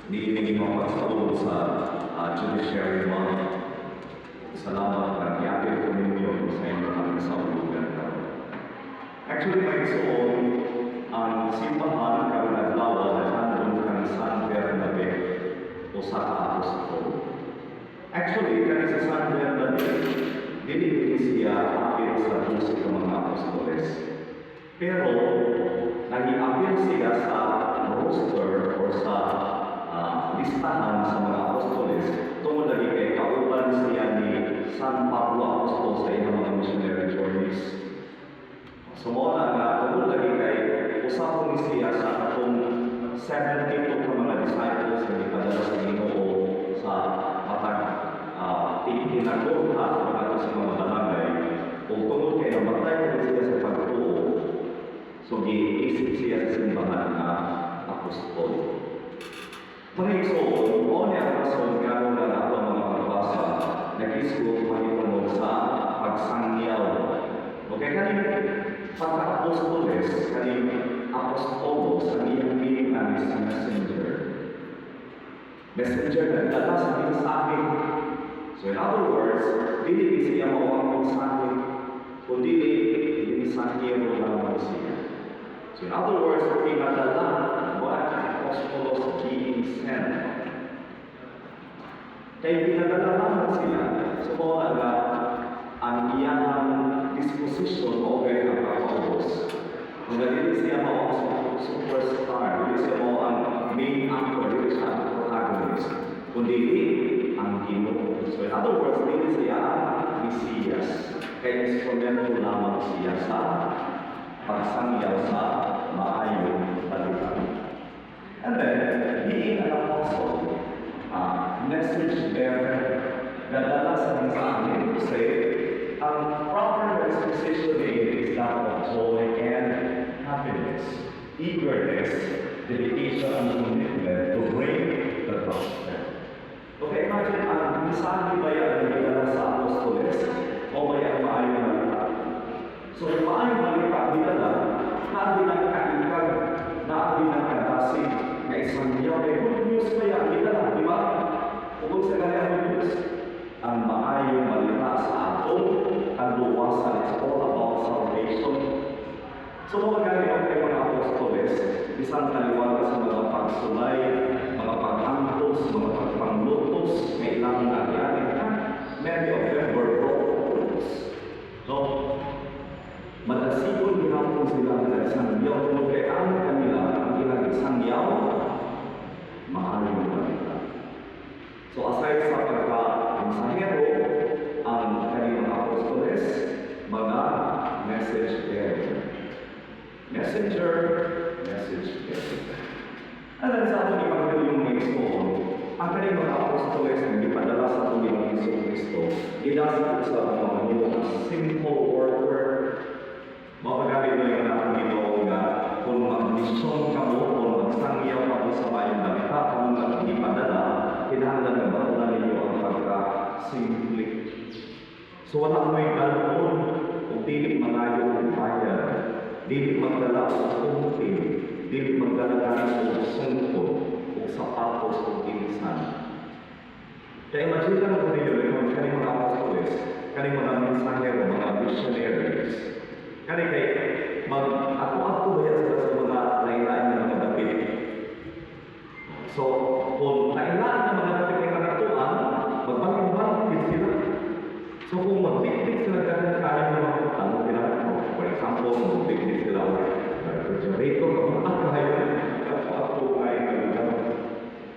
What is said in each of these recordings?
Niiling mapagsaulog sa judiciary month. Salamat at i-apil ko ninyo sa inyong kasaulugan. Actually, may soon, ang simbahan karon adlaw na nandun kang San Bernabe o sa Apostol. Actually, kani sa San Bernabe, dili siya apil sa Diyos ng mga apostoles. Pero, nag-i-apil siya sa roster o sa listahan sa mga apostoles tungkol lagi kay kauban siya ni San Pablo Apostol sa iyang mga missionary journeys. Sumuna na tungkol lagi kay usapon siya sa atong 72 ka mga disciples na ipadala sa Ginoo sa matag itinagurha para sa mga balangay kung tungkol kay namatay na siya sa pagtuo. So, giisip siya sa simbahan na apostol. Mga igsoon, o niya ang rason nga muna na ito mga pagbasa, nag-isip mahitungod sa pagsangyaw. Okay, kaning pagka-apostoles, kaning apostolos, ang iyang meaning namin sa messenger. Messenger na dala sa mensahe. So in other words, dili siya mo ang mensahe, kundi mensahero lamang siya. So in other words, pinadala mo ang apostolos being sent. Kaya pinadala lamang sila, sumula na ang iyang disposition o kaya ang pagkakos. Kung dili siya mo ang superstar, dili siya mo ang main actor, dili siya ang protagonist, kundi ang Ginoo. So in other words, dili siya ang Mesiyas. Kaya instrumento lamang siya sa pagsangyaw sa maayong balita. And then, being an apostle, message bearer, nadala sa mensahe to say, ang proper exposition is that of joy and happiness, eagerness, dedication, and commitment to bring the gospel. Okay, imagine, ang mensahe ba yan nadala sa apostoles o ba yan maayong balita? So, yung maayong balita dinala, na binagkaikan, na binagkadasig, na isang niyaw, may good news pa yan dinala, di ba? Kung sa kanyang good news, ang maayong balita sa aton, ang luwasan, it's all about salvation. So, mga ganyan kay mga apostoles, isang kaliwala sa mga pagsulay, mga paghantos, mga pagpanglutos, may ilang nangyari na, many of them were broke. So, madasigon ginapon sila na isang yaw, kung kaya kanila ang ilang isang yaw, maayong balita. So aside sa pagka-mensahero, ang kanilang mga apostoles, mga message bearer. Messenger, message bearer. And then sa ating ipagdaling ngayon, ang kanilang mga apostoles na ipadala sa ating mga Hesus Kristo, ginasip sa mga Ginoo simple worker. Mapagamit mo yung ating Ginoo na kung mag-mission ka mo, kung magsangyaw ka mo sa mayong balita, kung nag-ipadala, kinahanglan na ba ninyo ang pagka-simple. So wala may galon kung dili malayo ang bayan, dili magdala sa kumpin, dili magdala sa sungkod o sapatos o inisan. Kaya imagine lang mo ninyo yung kaning mga apostoles, kaning mga mensahero, mga missionaries, kaning kay ako ba yan sa mga lain-lain na mga dapit. So, kung kailangan na mga natin ay kanatuan, magbangin-bangin sila. So, kung mag-picnic sila dahil kaya ng mga kutang, for example, mag-picnic sila o refrigerator, mag-akahayon, ako ay nagagawa.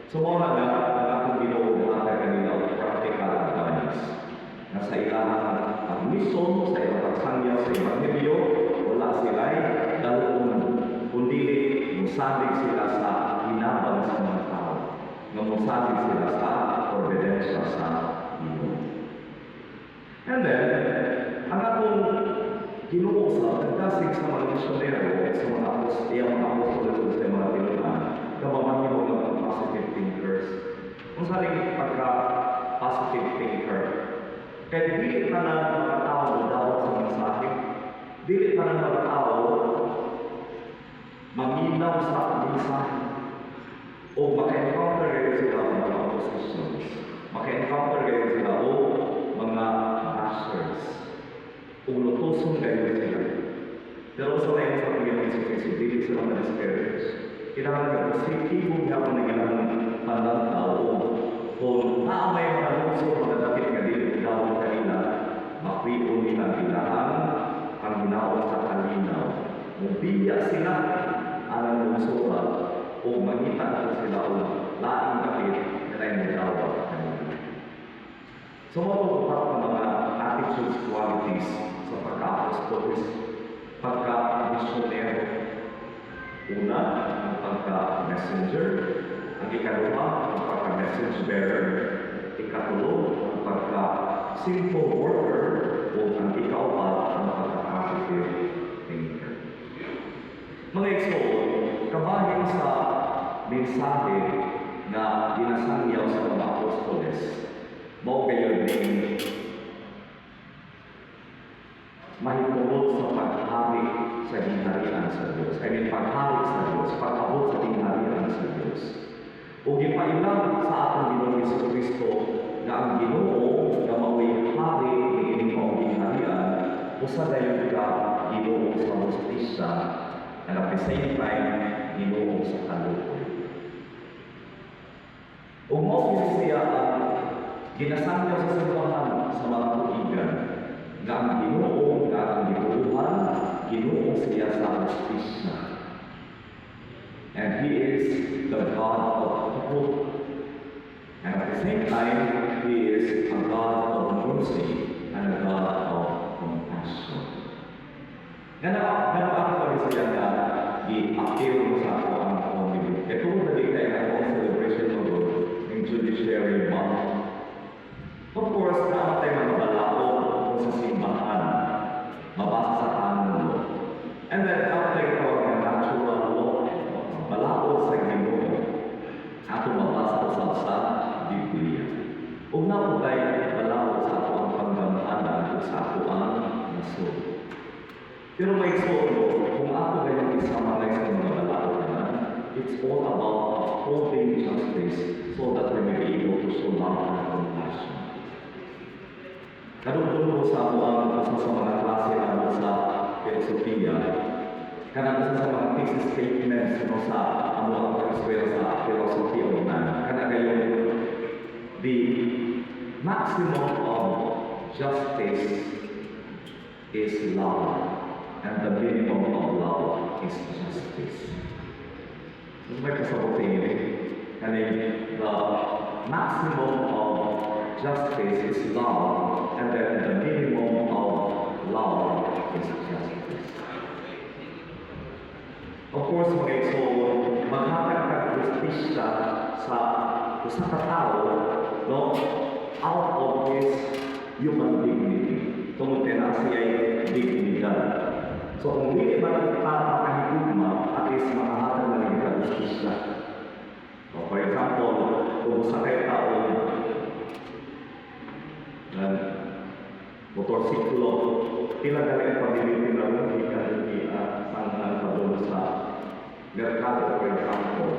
So, mga na akong Ginoo na ata kanila o practical advice na sa ilang ang mission, sa ilang pagsangyaw, sa Evangelyo, wala sila ay dalawang kundi musalig sila sa hinabang sa mga tao. Ngamusalig sila sa providensya sa Ginoo. And then, ang atong ginuusa, nagkasig sa mga misyonero, sa mga apostolos, sa mga tinunan, kamamangin mo ng positive thinkers. Kung saling pagka-positive thinker, kaya dili ka na mga tao dapat sa mensahe, dili ka na mga tao maminaw sa mensahe, o maka-encounter gusto kayo sila. Pero sa lain sa Panginoon Kristo, dili sila ma-discourage. Kailangan ka positibo nga kung nagilang panlantaw kung naamay makalungso pagkatapit ka din gawin kanila, makriyon nila bilahan ang ginawa sa kalinaw. Mubiya sila ang lungsuran o mangita na sila o laing kapit na tayo nagawa kanila. So, matutupak ng mga attitudes, qualities sa pagka-apostolis, pagka-missionary. Una, ang pagka-messenger. Ang ikaluwa, ang pagka-message bearer. Ikatulo, ang pagka-simple worker. O ang ikaw-pa, ang pagka-positive thinker. Mga igsoon, kabahin sa mensahe na ginasangyaw sa mga apostoles, mao kayo din mahitungod sa paghari sa ginharian sa Diyos. I mean, paghari sa Diyos, pag-abot sa ginharian sa Diyos. O gipailang sa atong Ginoong Jesucristo na ang Ginoo na mao'y hari ni ining maong ginharian, usa dayon ka Ginoo sa hustisya, and at the same time, Ginoo sa kaluoy. O mao siya ang ginasangyaw sa simbahan sa mga tuigan na ang Ginoo na ang gibuuhan, Ginoo siya sa hustisya. And He is the God of truth. And at the same time, He is a God of mercy and a God of compassion. Ganap ako siya na i-appeal mo sa ako ang community. Ito mo dali kayo na ang celebration of ng Judiciary Month. Of course, namatay mga balao sa simbahan, mabasa sa kanon law. And then, after ito ang natural law, balao sa Ginoo, ato mabasa sa Biblia. Huwag na po tayo balao sa ato ang pagmamahal sa ato ang nasod. Pero may solo, kung ako ganyan isama na sa mga balao naman, it's all about upholding justice so that we may be able to show love and compassion. Kadugtong sa ako ang isa sa mga klase namin sa filosofiya, kanang isa sa mga thesis statements sa ano ang pag-eskwela sa philosophy of man. Kanang gayon, the maximum of justice is love, and the minimum of love is justice. This may kasabutin kaning the maximum of justice is love, and then the minimum of love is justice. Of course, mga iso, maghatag ka justisya sa usa ka tao, no? Out of his human dignity. Tungod na siya dignidad. So, kung hindi ba nakahigugma, at least makahatag na rin ka justisya. So, for example, kung sa kayo tao, motorsiklo, pila na rin pabilitin na rin sanghan pa doon sa merkado, for example.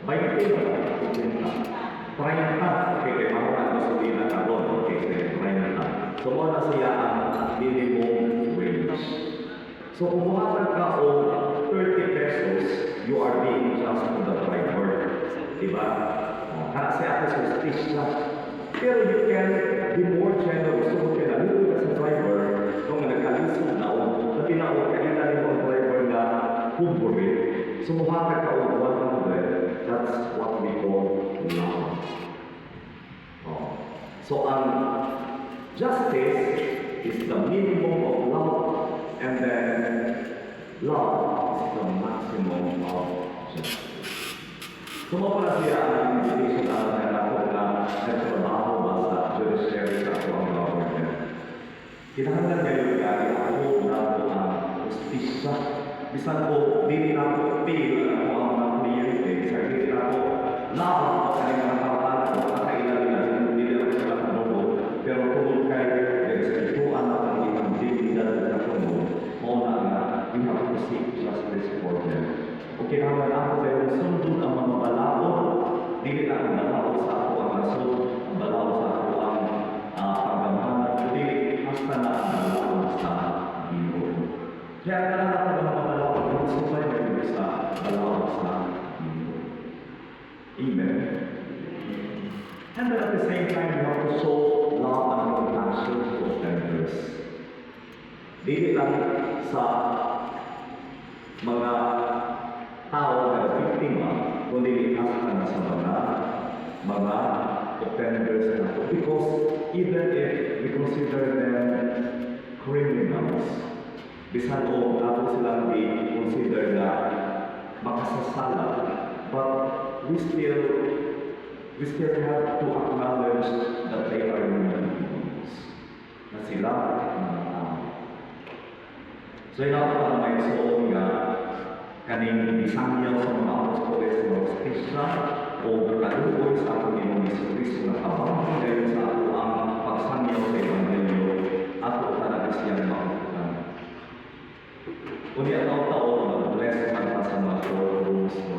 20 na, 30, okay, mga gasolina ka doon, okay, 30. So, muna siya ang minimum wage. So, kung buhatag ka o 30 pesos, you are being just to the driver. Diba? Kaya siya ako sa justisya. Pero you can be more generous. So, kinalito ka sa driver kung nagkalisod na o na tinawag ka rin ang driver na kumburi. So, buhatag ka o 100. That's what we call love. So, ang justice is the minimum of love, and then love is the maximum of justice. So, mapala siya ang invitation na ako na nagtrabaho ba sa judiciary sa ako ang government. Kinahanglan ngayon gari ako na ako ang justisya. Bisan ko, dili na ako appeal ako ang mga kliyente. Sa dili na ako laban sa kanilang kapatan ko at kailangan dili ako sa kanubo. Pero kung kayo, respetuan na ang ibang dignidad na kanubo, muna na we have to seek justice for them. O kinahanglan ako pero sundod ang mga balaod, dili na ang balaod sa ako ang nasod, ang balaod sa ako ang pagmamahal, dili hasta na ang balaod sa Ginoo. Amen. And then at the same time, we have to show love and compassion to offenders. Dili lang sa mga tao na biktima, kundi na sa mga offenders na ito. Because even if we consider them criminals, bisan o nato silang i-consider na makasasala, but we still have to acknowledge that they are human beings. Na sila mga tao. So yun ako para may suon nga kaning isangyaw sa mga apostoles ng Hostisya o kaluoy sa ating Panginoong Jesucristo na habang ngayon sa ato ang pagsangyaw sa Ebanghelyo ato talaga siyang makukutan. Kung di ang taon, mag-bless man pa sa mga rooms mo.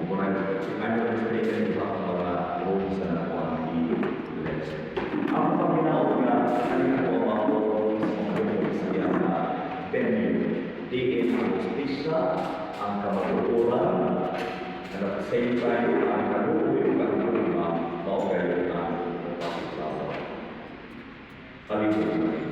Kung I'm mistaken sa mga rooms na nakuha i-bless. Ang paginaw nga, kanina ko mga rooms mo siya na venue. Diin ang justisya, ang kamatuturan, and at the same time, ang kalukuy o kalukuy na maugay ang pagkasasawa. Palibot